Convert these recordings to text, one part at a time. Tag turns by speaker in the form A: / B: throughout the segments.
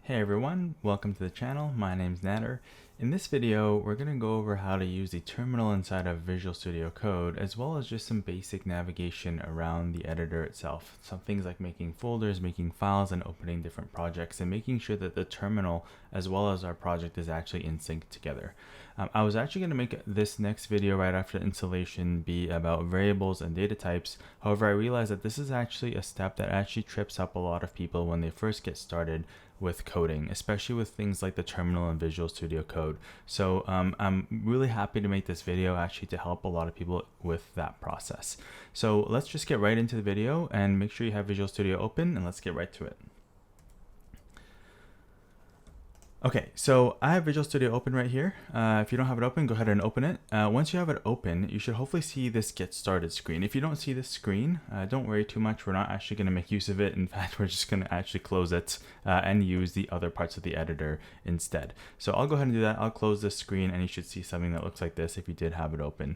A: Hey everyone, welcome to the channel. My name's Nader. In this video, we're going to go over how to use the terminal inside of Visual Studio Code, as well as just some basic navigation around the editor itself. Some things like making folders, making files, and opening different projects, and making sure that the terminal, as well as our project, is actually in sync together. I was actually going to make this next video right after the installation be about variables and data types. However, I realized that this is actually a step that actually trips up a lot of people when they first get started with coding, especially with things like the terminal and Visual Studio Code. So I'm really happy to make this video actually to help a lot of people with that process. So let's just get right into the video and make sure you have Visual Studio open, and let's get right to it. Okay, so I have Visual Studio open right here. If you don't have it open, go ahead and open it. Once you have it open, you should hopefully see this Get Started screen. If you don't see this screen, don't worry too much. We're not actually going to make use of it. In fact, we're just going to actually close it and use the other parts of the editor instead. So I'll go ahead and do that. I'll close this screen, and you should see something that looks like this if you did have it open.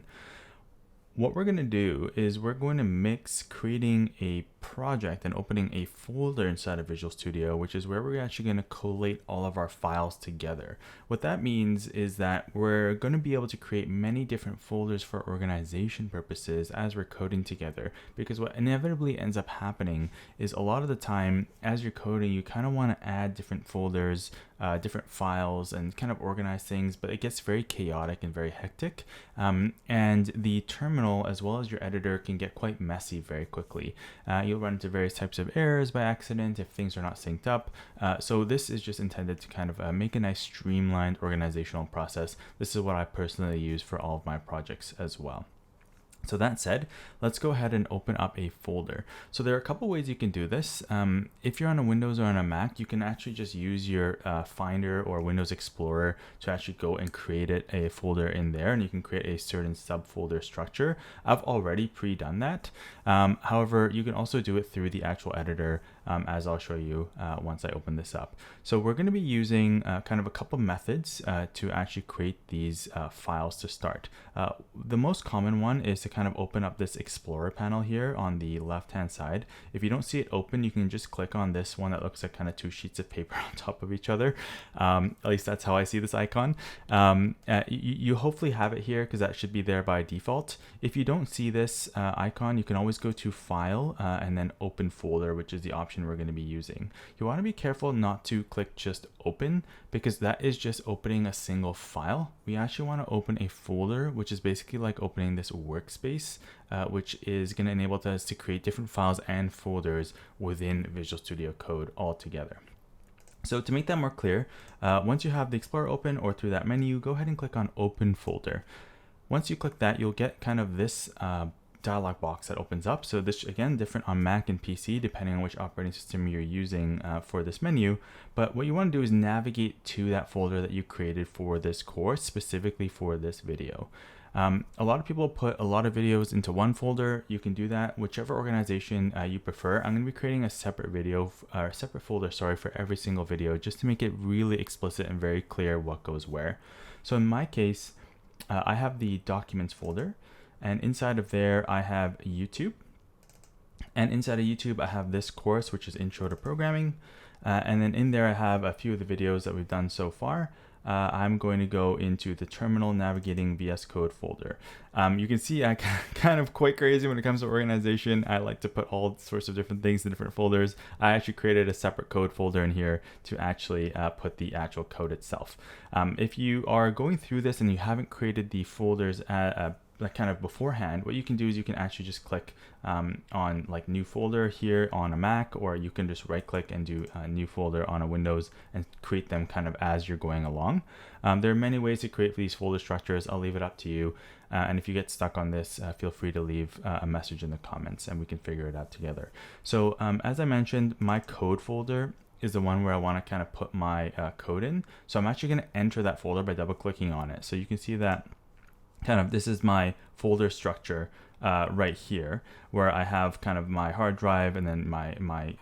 A: What we're going to do is we're going to mix creating a project and opening a folder inside of Visual Studio, which is where we're actually going to collate all of our files together. What that means is that we're going to be able to create many different folders for organization purposes as we're coding together, because what inevitably ends up happening is a lot of the time as you're coding, you kind of want to add different folders, different files, and kind of organize things, but it gets very chaotic and very hectic. And the terminal as well as your editor can get quite messy very quickly. You'll run into various types of errors by accident if things are not synced up. So this is just intended to kind of make a nice streamlined organizational process. This is what I personally use for all of my projects as well. So that said, let's go ahead and open up a folder. So there are a couple ways you can do this. If you're on a Windows or on a Mac, you can actually just use your Finder or Windows Explorer to actually go and create a folder in there, and you can create a certain subfolder structure. I've already pre-done that. However, you can also do it through the actual editor, as I'll show you once I open this up. So we're going to be using kind of a couple methods to actually create these files to start. The most common one is to kind of open up this Explorer panel here on the left hand side. If you don't see it open, you can just click on this one that looks like kind of two sheets of paper on top of each other. At least that's how I see this icon. You hopefully have it here because that should be there by default. If you don't see this icon, you can always go to File and then Open Folder, which is the option we're going to be using. You want to be careful not to click just open, because that is just opening a single file. We actually want to open a folder, which is basically like opening this workspace, which is going to enable us to create different files and folders within Visual Studio Code altogether. So to make that more clear, once you have the Explorer open or through that menu, go ahead and click on Open Folder. Once you click that, you'll get kind of this dialog box that opens up. So this, again, different on Mac and PC depending on which operating system you're using for this menu. But what you want to do is navigate to that folder that you created for this course, specifically for this video. A lot of people put a lot of videos into one folder. You can do that whichever organization you prefer. I'm going to be creating a separate video or separate folder, sorry, for every single video, just to make it really explicit and very clear what goes where. So in my case, I have the documents folder, and inside of there I have YouTube, and inside of YouTube I have this course, which is Intro to Programming, and then in there I have a few of the videos that we've done so far. I'm going to go into the terminal navigating VSCode folder. You can see I kind of quite crazy when it comes to organization. I like to put all sorts of different things in different folders. I actually created a separate code folder in here to actually put the actual code itself. If you are going through this and you haven't created the folders like kind of beforehand, what you can do is you can actually just click on like new folder here on a Mac, or you can just right click and do a new folder on a Windows and create them kind of as you're going along. There are many ways to create these folder structures. I'll leave it up to you. And if you get stuck on this, feel free to leave a message in the comments and we can figure it out together. So as I mentioned, my code folder is the one where I want to kind of put my code in. So I'm actually going to enter that folder by double clicking on it. So you can see that kind of this is my folder structure right here, where I have kind of my hard drive and then my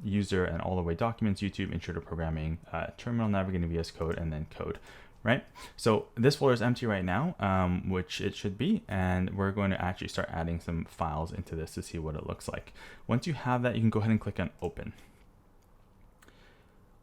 A: user and all the way documents, YouTube, Intro to Programming, terminal navigating VS Code, and then code. Right, so this folder is empty right now, which it should be, and we're going to actually start adding some files into this to see what it looks like. Once you have that, you can go ahead and click on Open.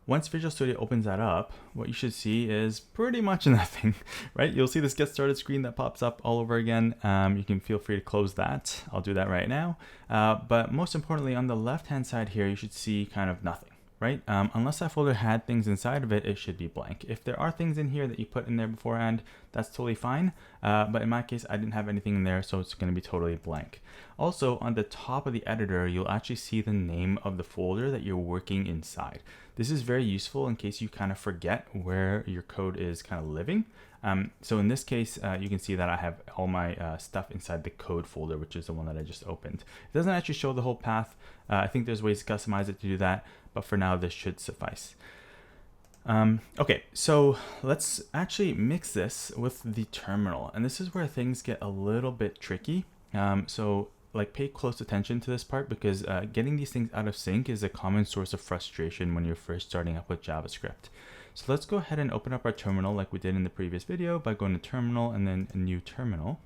A: Once Visual Studio opens that up, what you should see is pretty much nothing, right? You'll see this Get Started screen that pops up all over again. You can feel free to close that. I'll do that right now. But most importantly, on the left-hand side here, you should see kind of nothing, right? Unless that folder had things inside of it, it should be blank. If there are things in here that you put in there beforehand, that's totally fine. But in my case, I didn't have anything in there, so it's going to be totally blank. Also, on the top of the editor, you'll actually see the name of the folder that you're working inside. This is very useful in case you kind of forget where your code is kind of living. So in this case, you can see that I have all my stuff inside the code folder, which is the one that I just opened. It doesn't actually show the whole path. I think there's ways to customize it to do that, but for now, this should suffice. Okay, so let's actually mix this with the terminal. And this is where things get a little bit tricky. So pay close attention to this part, because getting these things out of sync is a common source of frustration when you're first starting up with JavaScript. So let's go ahead and open up our terminal like we did in the previous video by going to terminal and then a new terminal.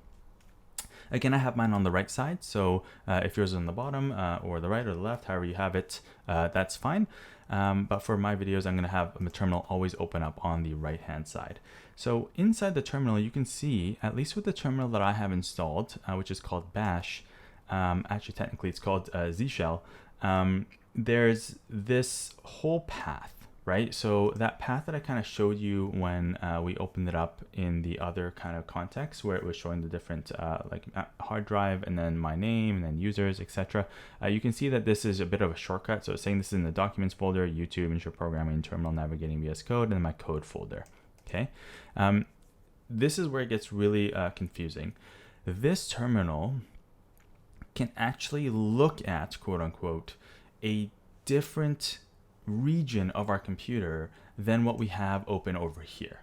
A: Again, I have mine on the right side, so if yours is on the bottom or the right or the left, however you have it, that's fine. But for my videos, I'm going to have the terminal always open up on the right hand side. So inside the terminal, you can see, at least with the terminal that I have installed, which is called Bash, actually technically it's called Z Shell, there's this whole path, right? So that path that I kind of showed you when we opened it up in the other kind of context, where it was showing the different hard drive and then my name and then users, etc. You can see that this is a bit of a shortcut. So it's saying this is in the documents folder, YouTube, intro programming, terminal, navigating, VS Code, and my code folder. Okay. This is where it gets really confusing. This terminal can actually look at, quote unquote, a different region of our computer than what we have open over here.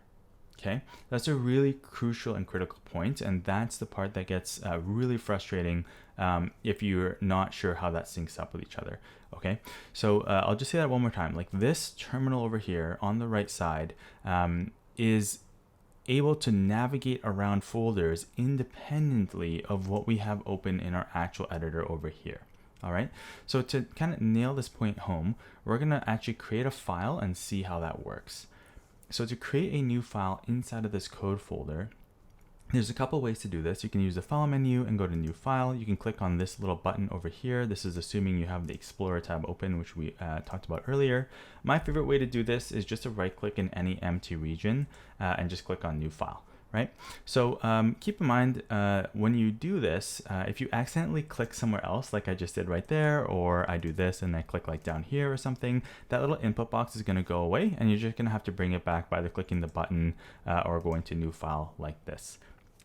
A: Okay, that's a really crucial and critical point, and that's the part that gets really frustrating if you're not sure how that syncs up with each other. Okay, so I'll just say that one more time. Like, this terminal over here on the right side is able to navigate around folders independently of what we have open in our actual editor over here. All right, so to kind of nail this point home, we're going to actually create a file and see how that works. So to create a new file inside of this code folder, there's a couple ways to do this. You can use the file menu and go to new file. You can click on this little button over here. This is assuming you have the Explorer tab open, which we talked about earlier. My favorite way to do this is just to right click in any empty region and just click on new file. Right? So keep in mind when you do this, if you accidentally click somewhere else, like I just did right there, or I do this and I click like down here or something, that little input box is going to go away, and you're just going to have to bring it back by either clicking the button or going to new file like this.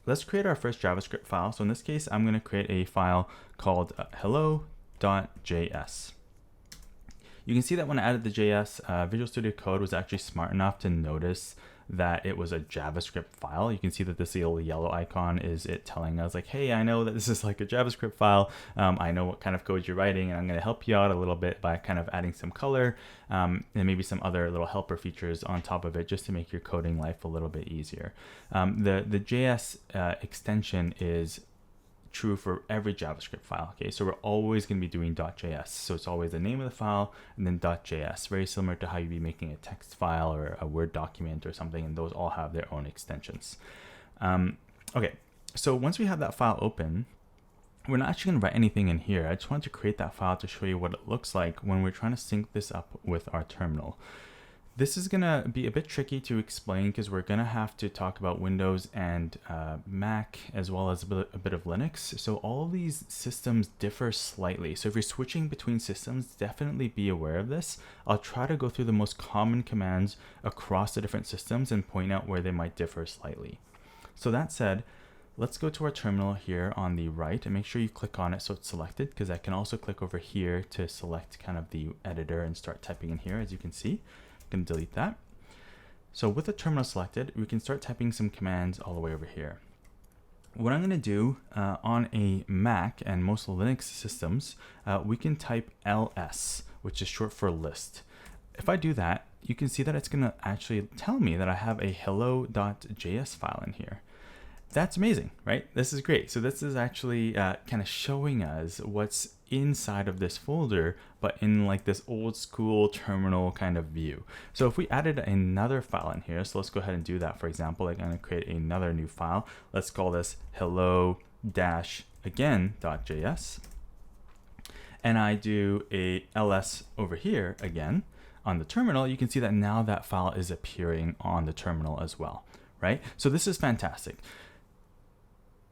A: Let's create our first JavaScript file. So in this case, I'm going to create a file called hello.js. You can see that when I added the JS, Visual Studio Code was actually smart enough to notice that it was a JavaScript file. You can see that this little yellow icon is it telling us like, hey, I know that this is like a JavaScript file. I know what kind of code you're writing, and I'm going to help you out a little bit by kind of adding some color and maybe some other little helper features on top of it, just to make your coding life a little bit easier. The JS extension is true for every JavaScript file. Okay, so we're always going to be doing .js. So it's always the name of the file and then .js, very similar to how you'd be making a text file or a Word document or something, and those all have their own extensions. Okay, so once we have that file open, we're not actually going to write anything in here. I just wanted to create that file to show you what it looks like when we're trying to sync this up with our terminal. This is going to be a bit tricky to explain because we're going to have to talk about Windows and Mac as well as a bit of Linux. So all of these systems differ slightly. So if you're switching between systems, definitely be aware of this. I'll try to go through the most common commands across the different systems and point out where they might differ slightly. So that said, let's go to our terminal here on the right and make sure you click on it so it's selected, because I can also click over here to select kind of the editor and start typing in here, as you can see. Going to delete that. So with the terminal selected, we can start typing some commands all the way over here. What I'm going to do on a Mac and most Linux systems, we can type ls, which is short for list. If I do that, you can see that it's going to actually tell me that I have a hello.js file in here. That's amazing, right? This is great. So this is actually kind of showing us what's inside of this folder, but in like this old school terminal kind of view. So if we added another file in here, so let's go ahead and do that. For example, I'm going to create another new file. Let's call this hello-again.js. And I do a ls over here again on the terminal, you can see that now that file is appearing on the terminal as well, right? So this is fantastic.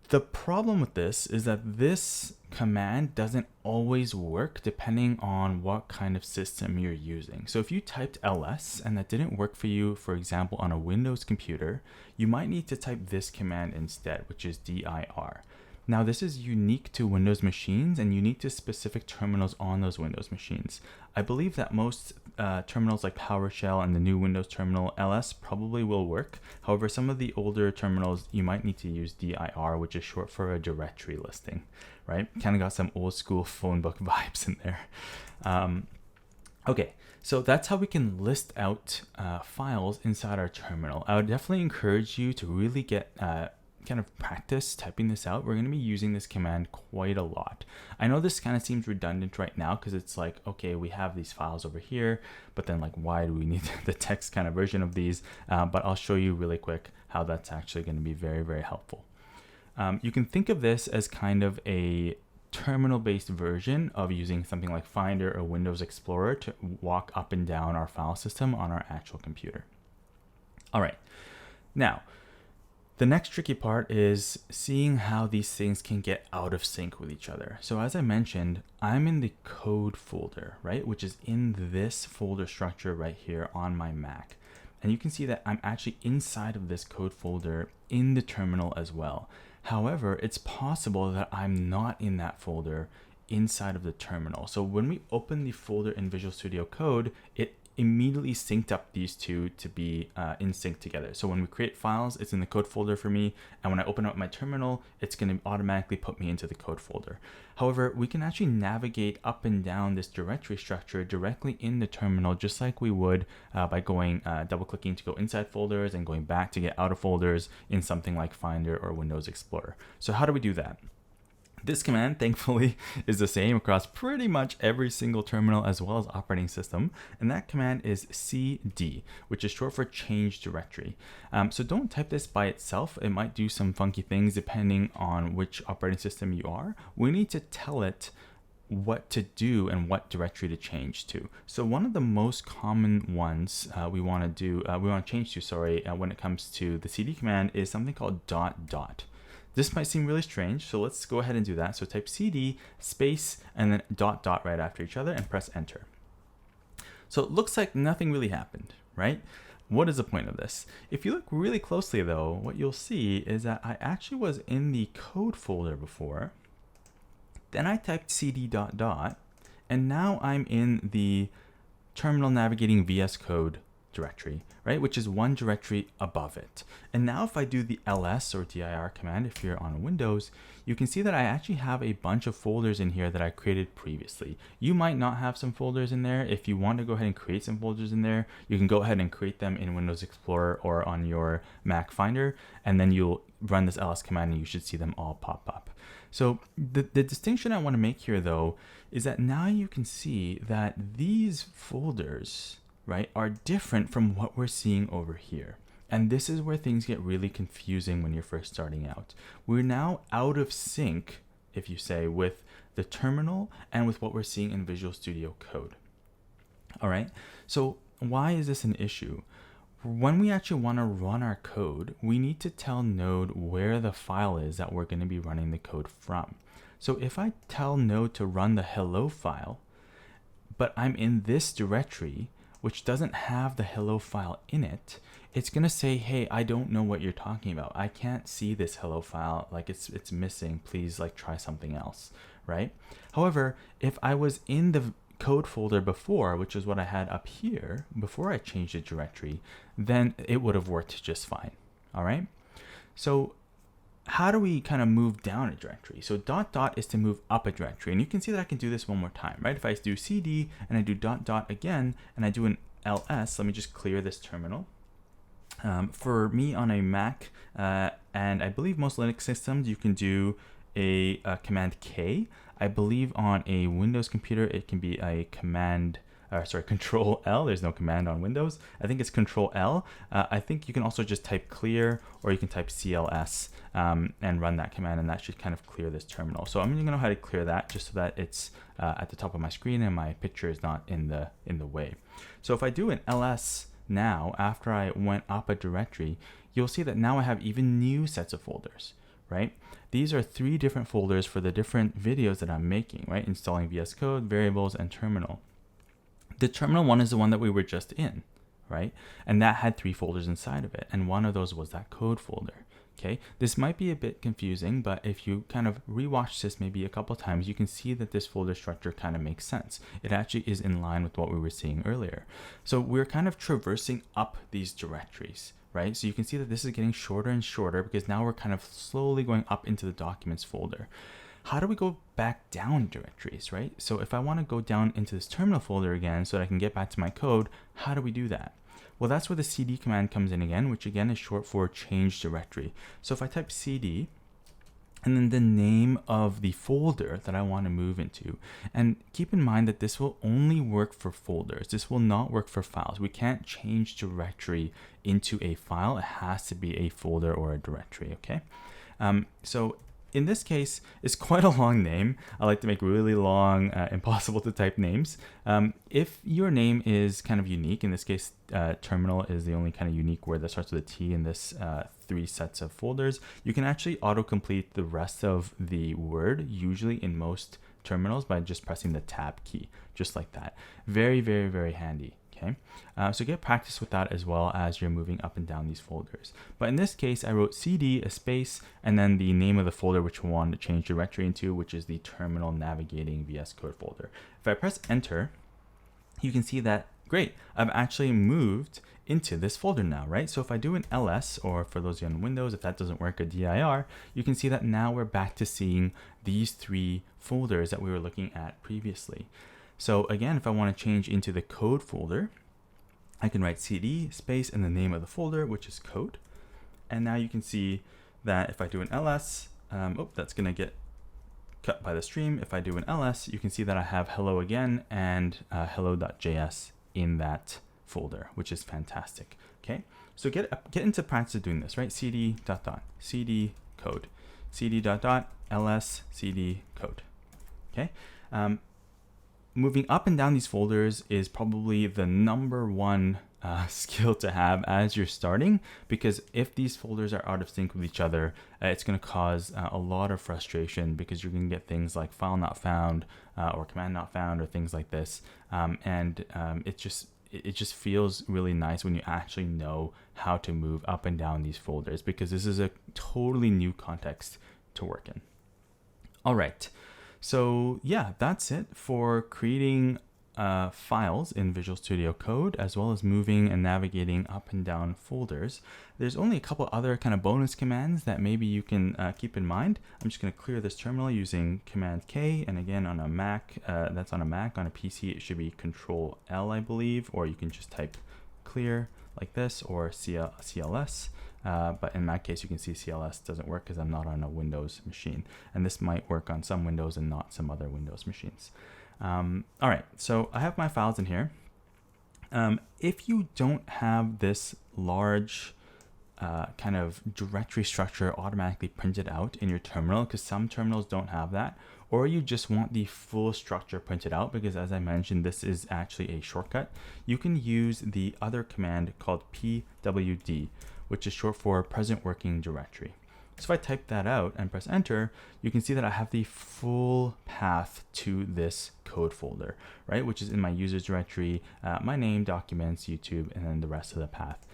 A: The problem with this is that this command doesn't always work depending on what kind of system you're using. So if you typed ls and that didn't work for you, for example, on a Windows computer, you might need to type this command instead, which is dir. Now this is unique to Windows machines and unique to specific terminals on those Windows machines. I believe that most terminals like PowerShell and the new Windows terminal, ls probably will work. However, some of the older terminals, you might need to use dir, which is short for a directory listing, right? Kind of got some old school phone book vibes in there. Okay, so that's how we can list out files inside our terminal. I would definitely encourage you to really get kind of practice typing this out. We're going to be using this command quite a lot. I know this kind of seems redundant right now because it's like, okay, we have these files over here, but then like, why do we need the text kind of version of these? But I'll show you really quick how that's actually going to be very, very helpful. You can think of this as kind of a terminal-based version of using something like Finder or Windows Explorer to walk up and down our file system on our actual computer. All right, now, the next tricky part is seeing how these things can get out of sync with each other. So as I mentioned, I'm in the code folder, right? Which is in this folder structure right here on my Mac. And you can see that I'm actually inside of this code folder in the terminal as well. However, it's possible that I'm not in that folder inside of the terminal. So when we open the folder in Visual Studio Code, it immediately synced up these two to be in sync together. So when we create files, it's in the code folder for me. And when I open up my terminal, it's going to automatically put me into the code folder. However, we can actually navigate up and down this directory structure directly in the terminal, just like we would by going double clicking to go inside folders and going back to get out of folders in something like Finder or Windows Explorer. So how do we do that? This command, thankfully, is the same across pretty much every single terminal as well as operating system. And that command is cd, which is short for change directory. So don't type this by itself. It might do some funky things depending on which operating system you are. We need to tell it what to do and what directory to change to. So one of the most common ones we want to change to, when it comes to the cd command is something called ... This might seem really strange, so let's go ahead and do that. So type cd space and then ... right after each other and press enter. So it looks like nothing really happened, right? What is the point of this? If you look really closely though, what you'll see is that I actually was in the code folder before. Then I typed cd ... and now I'm in the terminal navigating VSCode directory, right? Which is one directory above it. And now if I do the ls or dir command, if you're on Windows, you can see that I actually have a bunch of folders in here that I created previously. You might not have some folders in there. If you want to go ahead and create some folders in there, you can go ahead and create them in Windows Explorer or on your Mac Finder, and then you'll run this ls command and you should see them all pop up. So the distinction I want to make here though, is that now you can see that these folders, right, are different from what we're seeing over here. And this is where things get really confusing when you're first starting out. We're now out of sync, if you say, with the terminal and with what we're seeing in Visual Studio Code. All right, so why is this an issue? When we actually want to run our code, we need to tell Node where the file is that we're going to be running the code from. So if I tell Node to run the hello file, but I'm in this directory, which doesn't have the hello file in it, it's going to say, hey, I don't know what you're talking about. I can't see this hello file, like it's missing. Please like try something else, right? However, if I was in the code folder before, which is what I had up here before I changed the directory, then it would have worked just fine. All right. So how do we kind of move down a directory? So ... is to move up a directory. And you can see that I can do this one more time, right? If I do cd and I do ... again, and I do an ls, let me just clear this terminal. For me on a Mac, and I believe most Linux systems, you can do a Command K. I believe on a Windows computer, it can be a Control L. There's no command on Windows. I think it's Control L. I think you can also just type clear, or you can type CLS and run that command, and that should kind of clear this terminal. So I'm going to know how to clear that just so that it's at the top of my screen and my picture is not in the way. So if I do an ls now, after I went up a directory, you'll see that now I have even new sets of folders, right? These are 3 different folders for the different videos that I'm making, right? Installing VS Code, variables, and terminal. The terminal one is the one that we were just in, right? And that had 3 folders inside of it. And one of those was that code folder. Okay, this might be a bit confusing, but if you kind of rewatch this maybe a couple times, you can see that this folder structure kind of makes sense. It actually is in line with what we were seeing earlier. So we're kind of traversing up these directories, right? So you can see that this is getting shorter and shorter because now we're kind of slowly going up into the documents folder. How do we go back down directories, right? So if I want to go down into this terminal folder again so that I can get back to my code, how do we do that? Well, that's where the cd command comes in again, which again is short for change directory. So if I type cd and then the name of the folder that I want to move into, and keep in mind that this will only work for folders. This will not work for files. We can't change directory into a file. It has to be a folder or a directory, okay? So in this case, it's quite a long name. I like to make really long, impossible to type names. If your name is kind of unique, in this case, terminal is the only kind of unique word that starts with a T in this 3 sets of folders, you can actually autocomplete the rest of the word, usually in most terminals, by just pressing the tab key, just like that. Very, very, very handy. Okay, so get practice with that as well as you're moving up and down these folders. But in this case, I wrote cd, a space, and then the name of the folder which we want to change directory into, which is the terminal navigating VS Code folder. If I press enter, you can see that, great, I've actually moved into this folder now, right? So if I do an ls, or for those of you on Windows, if that doesn't work, a dir, you can see that now we're back to seeing these 3 folders that we were looking at previously. So again, if I want to change into the code folder, I can write cd space and the name of the folder, which is code. And now you can see that if I do an ls, that's going to get cut by the stream. If I do an ls, you can see that I have hello again and hello.js in that folder, which is fantastic. Okay, so get into practice of doing this, right? cd ... cd code, cd ... ls cd code. Okay. Moving up and down these folders is probably the number 1 skill to have as you're starting, because if these folders are out of sync with each other, it's going to cause a lot of frustration, because you're going to get things like file not found or command not found or things like this. It just feels really nice when you actually know how to move up and down these folders, because this is a totally new context to work in. All right. So yeah, that's it for creating files in Visual Studio Code, as well as moving and navigating up and down folders. There's only a couple other kind of bonus commands that maybe you can keep in mind. I'm just going to clear this terminal using Command K, and again on a Mac, that's on a Mac. On a PC, it should be Control L, I believe, or you can just type clear like this, or CLS. But in my case, you can see CLS doesn't work because I'm not on a Windows machine. And this might work on some Windows and not some other Windows machines. All right, so I have my files in here. If you don't have this large kind of directory structure automatically printed out in your terminal, because some terminals don't have that, or you just want the full structure printed out, because as I mentioned, this is actually a shortcut, you can use the other command called pwd, which is short for present working directory. So if I type that out and press enter, you can see that I have the full path to this code folder, right? Which is in my users directory, my name, documents, YouTube, and then the rest of the path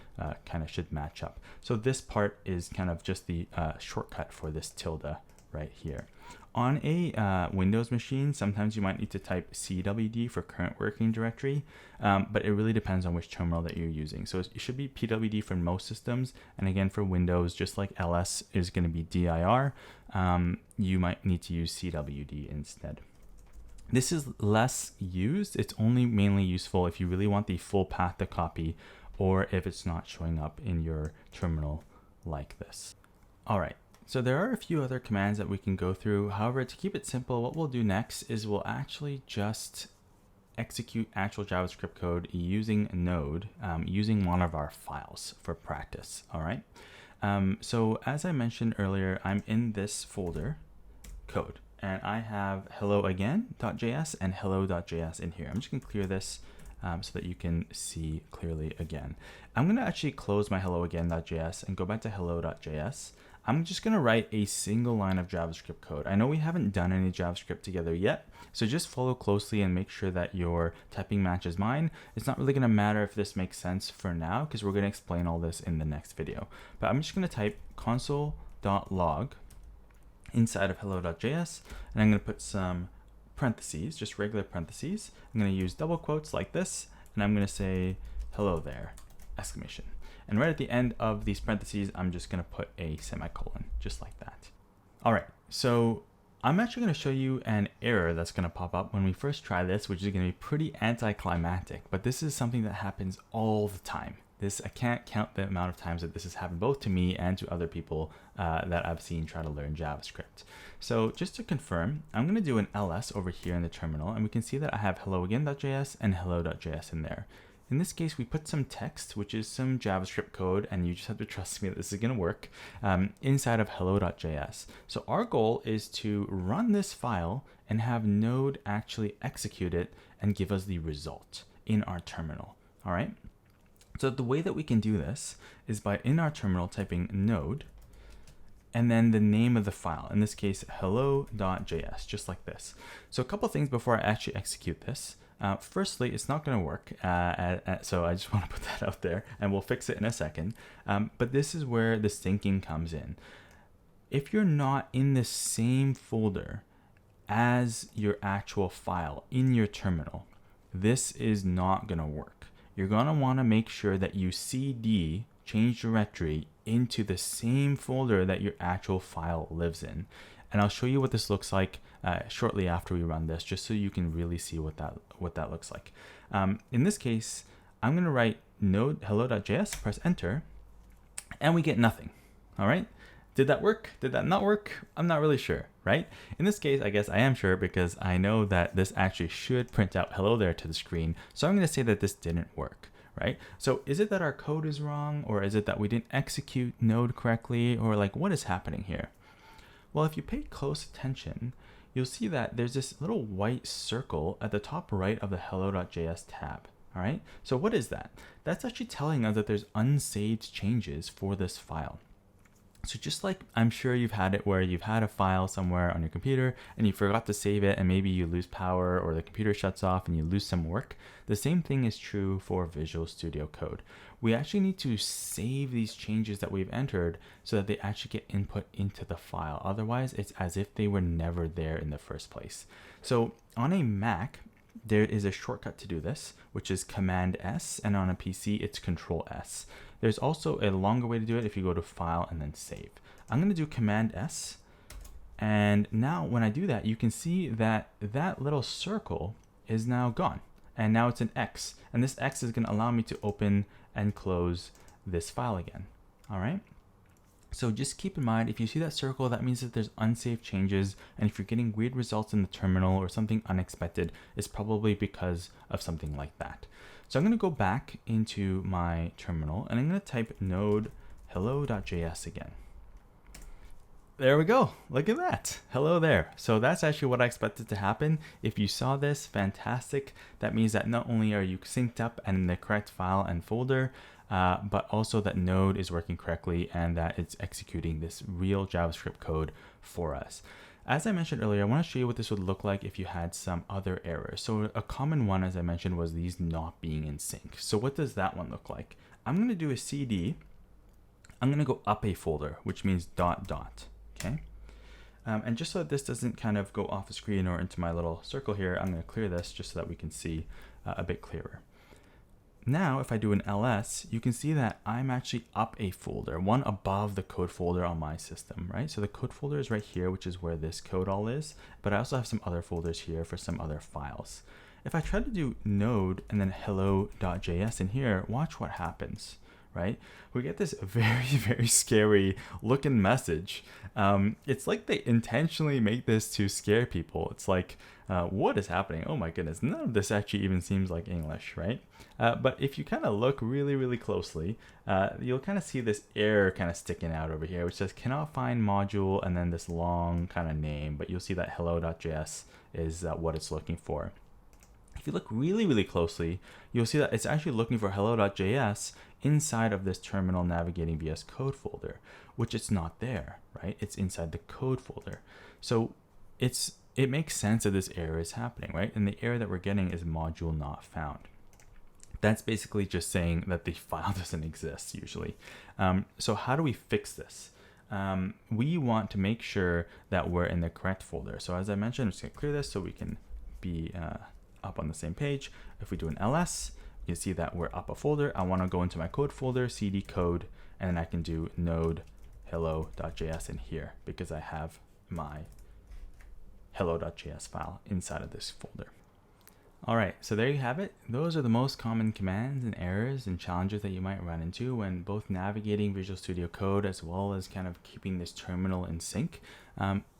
A: kind of should match up. So this part is kind of just the shortcut for this tilde right here. On a Windows machine, sometimes you might need to type cwd for current working directory, but it really depends on which terminal that you're using. So it should be pwd for most systems, and again for Windows, just like ls is going to be dir, you might need to use cwd instead. This is less used. It's only mainly useful if you really want the full path to copy or if it's not showing up in your terminal like this. All right. So there are a few other commands that we can go through. However, to keep it simple, what we'll do next is we'll actually just execute actual JavaScript code using Node, using one of our files for practice. All right. So as I mentioned earlier, I'm in this folder code and I have helloagain.js and hello.js in here. I'm just going to clear this so that you can see clearly again. I'm going to actually close my helloagain.js and go back to hello.js. I'm just going to write a single line of JavaScript code. I know we haven't done any JavaScript together yet, so just follow closely and make sure that your typing matches mine. It's not really going to matter if this makes sense for now, because we're going to explain all this in the next video. But I'm just going to type console.log inside of hello.js, and I'm going to put some parentheses, just regular parentheses. I'm going to use double quotes like this, and I'm going to say hello there, exclamation. And right at the end of these parentheses, I'm just going to put a semicolon, just like that. All right, so I'm actually going to show you an error that's going to pop up when we first try this, which is going to be pretty anticlimactic, but this is something that happens all the time. I can't count the amount of times that this has happened both to me and to other people that I've seen try to learn JavaScript. So just to confirm, I'm going to do an ls over here in the terminal, and we can see that I have helloagain.js and hello.js in there. In this case, we put some text, which is some JavaScript code, and you just have to trust me that this is going to work, inside of hello.js. So our goal is to run this file and have Node actually execute it and give us the result in our terminal. All right. So the way that we can do this is by in our terminal typing node and then the name of the file, in this case hello.js, just like this. So a couple things before I actually execute this. Firstly, it's not going to work, so I just want to put that out there, and we'll fix it in a second. But this is where the syncing comes in. If you're not in the same folder as your actual file in your terminal, this is not going to work. You're going to want to make sure that you cd change directory into the same folder that your actual file lives in. And I'll show you what this looks like shortly after we run this, just so you can really see what that looks like. In this case, I'm going to write node hello.js, press enter, and we get nothing. All right. Did that work? Did that not work? I'm not really sure, right? In this case, I guess I am sure, because I know that this actually should print out hello there to the screen. So I'm going to say that this didn't work, right? So is it that our code is wrong, or is it that we didn't execute Node correctly, or like what is happening here? Well, if you pay close attention, you'll see that there's this little white circle at the top right of the hello.js tab. All right. So what is that? That's actually telling us that there's unsaved changes for this file. So just like I'm sure you've had it where you've had a file somewhere on your computer and you forgot to save it, and maybe you lose power or the computer shuts off and you lose some work, the same thing is true for Visual Studio Code. We actually need to save these changes that we've entered so that they actually get input into the file. Otherwise, it's as if they were never there in the first place. So on a Mac, there is a shortcut to do this, which is Command S, and on a PC, it's Control S. There's also a longer way to do it if you go to File and then Save. I'm going to do Command S, and now when I do that, you can see that that little circle is now gone, and now it's an X, and this X is going to allow me to open and close this file again. All right. So just keep in mind, if you see that circle, that means that there's unsaved changes, and if you're getting weird results in the terminal or something unexpected, it's probably because of something like that. So I'm going to go back into my terminal, and I'm going to type node hello.js again. There we go. Look at that. Hello there. So that's actually what I expected to happen. If you saw this, fantastic. That means that not only are you synced up and in the correct file and folder, but also that Node is working correctly and that it's executing this real JavaScript code for us. As I mentioned earlier, I want to show you what this would look like if you had some other errors. So a common one, as I mentioned, was these not being in sync. So what does that one look like? I'm going to do a CD. I'm going to go up a folder, which means ... Okay. And just so that this doesn't kind of go off the screen or into my little circle here, I'm going to clear this just so that we can see a bit clearer. Now, if I do an ls, you can see that I'm actually up a folder, one above the code folder on my system, right? So the code folder is right here, which is where this code all is, but I also have some other folders here for some other files. If I try to do node and then hello.js in here, watch what happens, right? We get this very, very scary looking message. It's like they intentionally make this to scare people. It's like, what is happening? Oh my goodness, none of this actually even seems like English, right? But if you kind of look really, really closely, you'll kind of see this error kind of sticking out over here, which says cannot find module and then this long kind of name, but you'll see that hello.js is what it's looking for. If you look really, really closely, you'll see that it's actually looking for hello.js inside of this terminal navigating VSCode folder, which it's not there, right? It's inside the code folder. So it makes sense that this error is happening, right? And the error that we're getting is module not found. That's basically just saying that the file doesn't exist usually. So how do we fix this? We want to make sure that we're in the correct folder. So as I mentioned, I'm just gonna clear this so we can be up on the same page. If we do an ls, you see that we're up a folder. I want to go into my code folder, cd code, and then I can do node hello.js in here because I have my hello.js file inside of this folder. All right, so there you have it. Those are the most common commands and errors and challenges that you might run into when both navigating Visual Studio Code as well as kind of keeping this terminal in sync.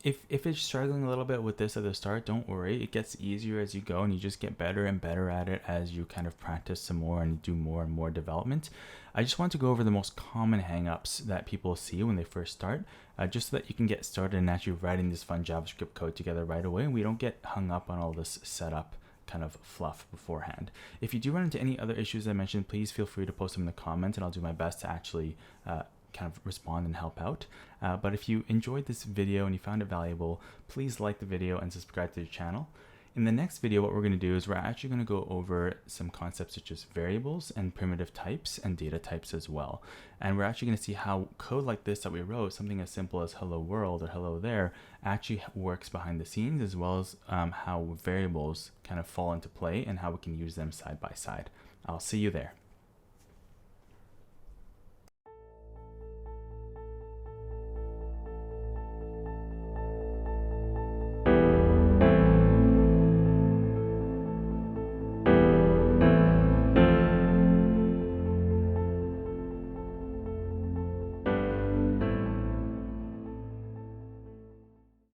A: If it's struggling a little bit with this at the start, don't worry. It gets easier as you go and you just get better and better at it as you kind of practice some more and do more and more development. I just want to go over the most common hangups that people see when they first start, just so that you can get started and actually writing this fun JavaScript code together right away and we don't get hung up on all this setup kind of fluff beforehand. If you do run into any other issues I mentioned, please feel free to post them in the comments and I'll do my best to actually kind of respond and help out. But if you enjoyed this video and you found it valuable, please like the video and subscribe to the channel. In the next video, what we're going to do is we're actually going to go over some concepts such as variables and primitive types and data types as well. And we're actually going to see how code like this that we wrote, something as simple as hello world or hello there, actually works behind the scenes, as well as how variables kind of fall into play and how we can use them side by side. I'll see you there.